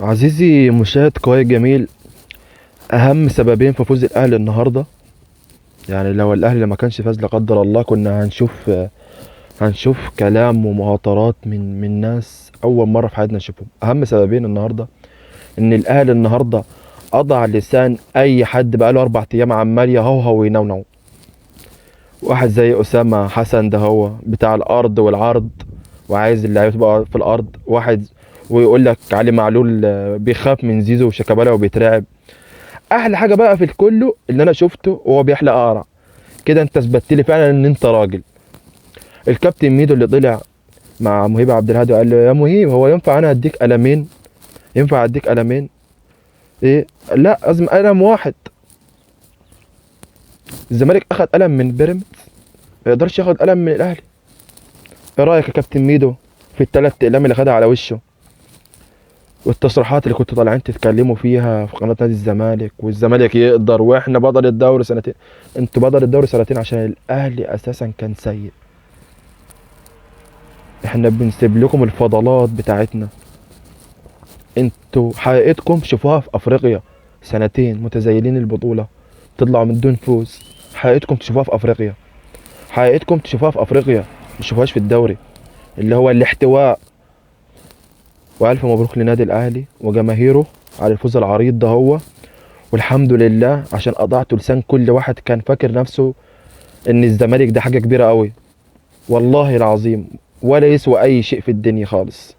عزيزي مشاهد قوي جميل. اهم سببين في فوز الاهلي النهارده، يعني لو الاهلي ما كانش فاز لا قدر الله كنا هنشوف كلام ومهاترات من ناس اول مره في حياتنا نشوفهم. اهم سببين النهارده ان الاهلي النهارده قطع لسان اي حد بقاله 4 ايام عمال يهوهو وينونو. واحد زي اسامه حسن ده هو بتاع الارض والعرض وعايز اللعيبه تبقى في الارض. واحد ويقول لك علي معلول بيخاف من زيزو وشيكابالا وبيترعب. احلى حاجه بقى في الكله اللي انا شفته وهو بيحلق اقرع كده، انت اثبتت لي فعلا ان انت راجل. الكابتن ميدو اللي طلع مع مهيب عبد الهادي وقال له يا مهيب، هو ينفع انا اديك قلمين؟ ينفع اديك قلمين؟ ايه؟ لا، لازم قلم واحد. الزمالك اخد قلم من بيراميدز، ما يقدرش ياخد قلم من الاهلي. ايه رايك يا كابتن ميدو في ال3 اقلام اللي خدها على وشه، والتصريحات اللي كنتوا طالعين تتكلموا فيها في قناه نادي الزمالك، والزمالك يقدر واحنا بطل الدوري سنتين؟ انتوا بطل الدوري سنتين عشان الاهلي اساسا كان سيء. احنا بنسيب لكم الفضلات بتاعتنا. انتوا حقيقتكم شوفوها في افريقيا، سنتين متزايلين البطولة تطلعوا من دون فوز. حقيقتكم تشوفوها في افريقيا، حقيقتكم تشوفوها في افريقيا، ما تشوفوهاش في الدوري اللي هو الاحتواء. والف مبروك لنادي الاهلي وجماهيره على الفوز العريض ده هو. والحمد لله عشان قطعتوا لسان كل واحد كان فاكر نفسه ان الزمالك ده حاجة كبيرة قوي. والله العظيم ولا يسوى اي شيء في الدنيا خالص.